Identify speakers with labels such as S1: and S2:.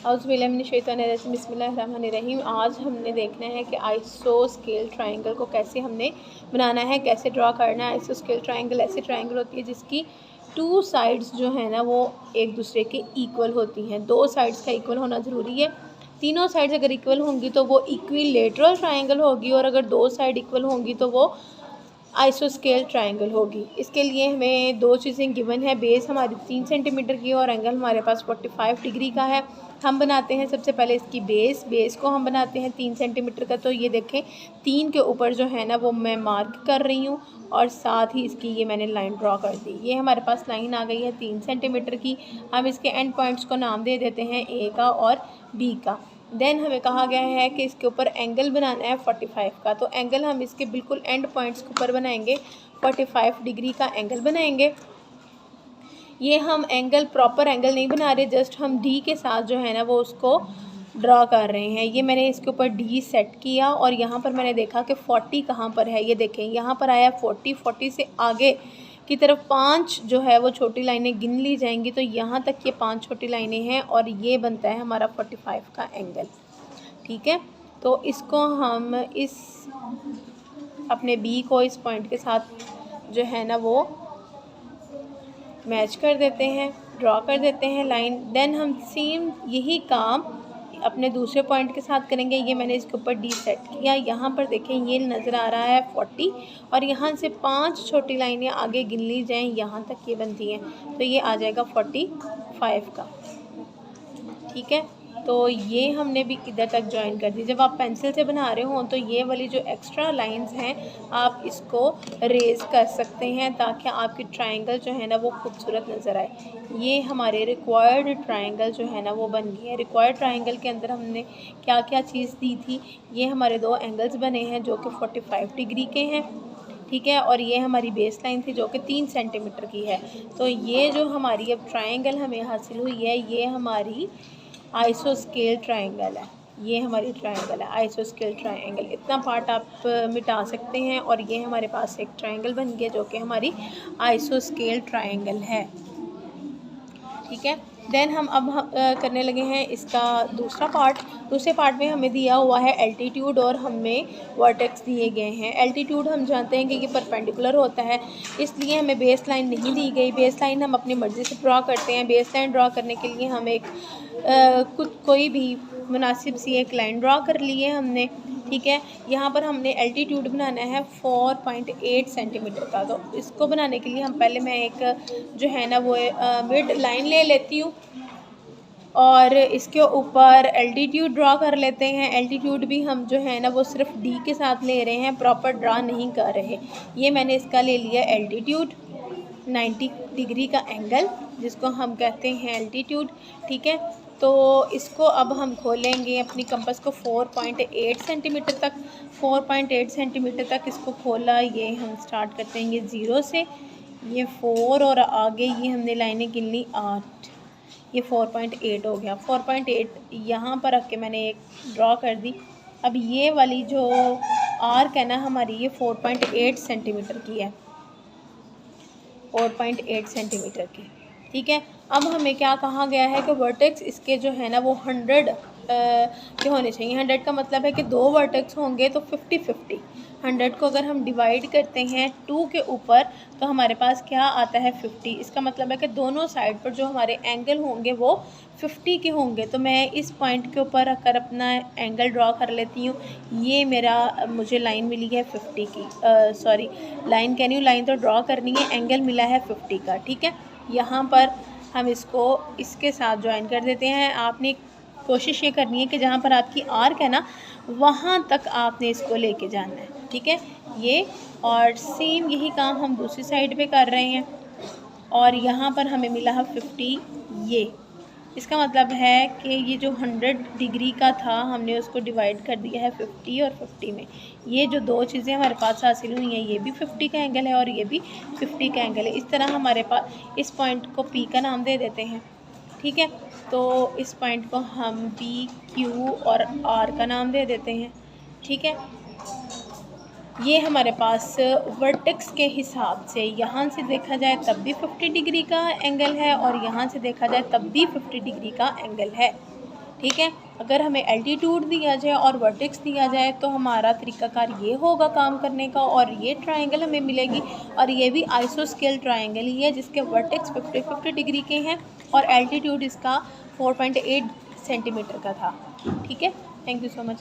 S1: औज़ुबिल्लाहि बिस्मिल्लाहिर्रहमानिर्रहीम। आज हमने देखना है कि आइसोस्केल ट्रायंगल को कैसे हमने बनाना है, कैसे ड्रा करना है। आइसोस्केल ट्रायंगल ऐसी ट्रायंगल होती है जिसकी टू साइड्स जो है ना वो एक दूसरे के इक्वल होती हैं। दो साइड्स का इक्वल होना ज़रूरी है। तीनों साइड्स अगर इक्वल होंगी तो वो इक्विलेटरल ट्रायंगल होगी, और अगर दो साइड इक्वल होंगी तो वो आइसोस्केल ट्रायंगल होगी। इसके लिए हमें दो चीज़ें गिवन है। बेस हमारी 3 सेंटीमीटर की और एंगल हमारे पास 45 डिग्री का है। हम बनाते हैं सबसे पहले इसकी बेस को हम बनाते हैं 3 सेंटीमीटर का। तो ये देखें 3 के ऊपर जो है ना वो मैं मार्क कर रही हूँ, और साथ ही इसकी ये मैंने लाइन ड्रॉ कर दी। ये हमारे पास लाइन आ गई है 3 सेंटीमीटर की। हम इसके एंड पॉइंट्स को नाम दे देते हैं ए का और बी का। देन हमें कहा गया है कि इसके ऊपर एंगल बनाना है 45 का। तो एंगल हम इसके बिल्कुल एंड पॉइंट्स के ऊपर बनाएंगे, 45 डिग्री का एंगल बनाएंगे। ये हम एंगल प्रॉपर एंगल नहीं बना रहे, जस्ट हम डी के साथ जो है ना वो उसको ड्रा कर रहे हैं। ये मैंने इसके ऊपर डी सेट किया, और यहाँ पर मैंने देखा कि 40 कहाँ पर है। ये देखें यहाँ पर आया 40 से आगे की तरफ 5 जो है वो छोटी लाइनें गिन ली जाएंगी। तो यहाँ तक ये 5 छोटी लाइनें हैं, और ये बनता है हमारा 45 का एंगल। ठीक है, तो इसको हम इस अपने बी को इस पॉइंट के साथ जो है ना वो मैच कर देते हैं, ड्रॉ कर देते हैं लाइन। देन हम सेम यही काम अपने दूसरे पॉइंट के साथ करेंगे। ये मैंने इसके ऊपर डी सेट किया। यहाँ पर देखें ये नज़र आ रहा है 40, और यहाँ से 5 छोटी लाइनें आगे गिन ली जाएं, यहाँ तक ये बनती हैं। तो ये आ जाएगा 45 का। ठीक है, तो ये हमने भी इधर तक ज्वाइन कर दी। जब आप पेंसिल से बना रहे हो तो ये वाली जो एक्स्ट्रा लाइंस हैं आप इसको रेज़ कर सकते हैं, ताकि आपकी ट्रायंगल जो है ना वो खूबसूरत नज़र आए। ये हमारे रिक्वायर्ड ट्रायंगल जो है ना वो बन गई है। रिक्वायर्ड ट्रायंगल के अंदर हमने क्या क्या चीज़ दी थी, ये हमारे 2 एंगल्स बने हैं जो कि 45 डिग्री के हैं। ठीक है, और ये हमारी बेस लाइन थी जो कि 3 सेंटीमीटर की है। तो ये जो हमारी अब ट्रायंगल हमें हासिल हुई है, ये हमारी आइसोस्केल ट्रायंगल है। ये हमारी ट्रायंगल है आइसोस्केल ट्रायंगल। इतना पार्ट आप मिटा सकते हैं, और ये हमारे पास एक ट्रायंगल बन गया जो कि हमारी आइसोस्केल ट्रायंगल है। ठीक है, देन हम अब करने लगे हैं इसका दूसरा पार्ट। दूसरे पार्ट में हमें दिया हुआ है एल्टीट्यूड, और हमें वर्टेक्स दिए गए हैं। एल्टीट्यूड हम जानते हैं कि ये परपेंडिकुलर होता है, इसलिए हमें बेस लाइन नहीं दी गई। बेस लाइन हम अपनी मर्ज़ी से ड्रॉ करते हैं। बेस लाइन ड्रॉ करने के लिए हम एक कोई भी मुनासिब सी एक लाइन ड्रॉ कर ली है हमने। ठीक है, यहाँ पर हमने एल्टीट्यूड बनाना है 4.8 सेंटीमीटर का। तो इसको बनाने के लिए हम पहले मैं एक जो है ना वो मिड लाइन ले लेती हूँ, और इसके ऊपर एल्टीट्यूड ड्रॉ कर लेते हैं। एल्टीट्यूड भी हम जो है ना वो सिर्फ डी के साथ ले रहे हैं, प्रॉपर ड्रॉ नहीं कर रहे। ये मैंने इसका ले लिया एल्टीट्यूड 90 डिग्री का एंगल, जिसको हम कहते हैं एल्टीट्यूड। ठीक है, तो इसको अब हम खोलेंगे अपनी कंपास को 4.8 सेंटीमीटर तक। 4.8 सेंटीमीटर तक इसको खोला। ये हम स्टार्ट करते हैं ये 0 से, ये 4 और आगे ये हमने लाइनें गिन ली 8। ये 4.8 हो गया। 4.8 यहाँ पर रख के मैंने एक ड्रॉ कर दी। अब ये वाली जो आर्क है ना हमारी, ये 4.8 सेंटीमीटर की है, 4.8 सेंटीमीटर की। ठीक है, अब हमें क्या कहा गया है कि वर्टेक्स इसके जो है ना वो 100 के होने चाहिए। 100 का मतलब है कि 2 वर्टेक्स होंगे तो 50-50। 100 को अगर हम डिवाइड करते हैं 2 के ऊपर तो हमारे पास क्या आता है 50। इसका मतलब है कि दोनों साइड पर जो हमारे एंगल होंगे वो 50 के होंगे। तो मैं इस पॉइंट के ऊपर रखकर अपना एंगल ड्रॉ कर लेती हूँ। ये मेरा मुझे लाइन मिली है 50 की, सॉरी लाइन कह रही हूँ, लाइन तो ड्रॉ करनी है, एंगल मिला है 50 का। ठीक है, यहाँ पर हम इसको इसके साथ ज्वाइन कर देते हैं। आपने कोशिश ये करनी है कि जहाँ पर आपकी आर्क है ना वहाँ तक आपने इसको लेके जाना है। ठीक है, ये और सेम यही काम हम दूसरी साइड पे कर रहे हैं, और यहाँ पर हमें मिला है 50। ये इसका मतलब है कि ये जो 100 डिग्री का था हमने उसको डिवाइड कर दिया है 50 और 50 में। ये जो दो चीज़ें हमारे पास हासिल हुई हैं, ये भी 50 का एंगल है और ये भी 50 का एंगल है। इस तरह हमारे पास इस पॉइंट को P का नाम दे देते हैं। ठीक है, तो इस पॉइंट को हम P, Q और R का नाम दे देते हैं। ठीक है, ये हमारे पास वर्टेक्स के हिसाब से यहाँ से देखा जाए तब भी 50 डिग्री का एंगल है और यहाँ से देखा जाए तब भी 50 डिग्री का एंगल है। ठीक है। अगर हमें एल्टीट्यूड दिया जाए और वर्टेक्स दिया जाए तो हमारा तरीकाकार ये होगा काम करने का, और ये ट्रायंगल हमें मिलेगी, और ये भी आइसोस्केल ट्रायंगल ही है जिसके वर्टेक्स 50 डिग्री के हैं और एल्टीट्यूड इसका 4.8 सेंटीमीटर का था। ठीक है, थैंक यू सो मच।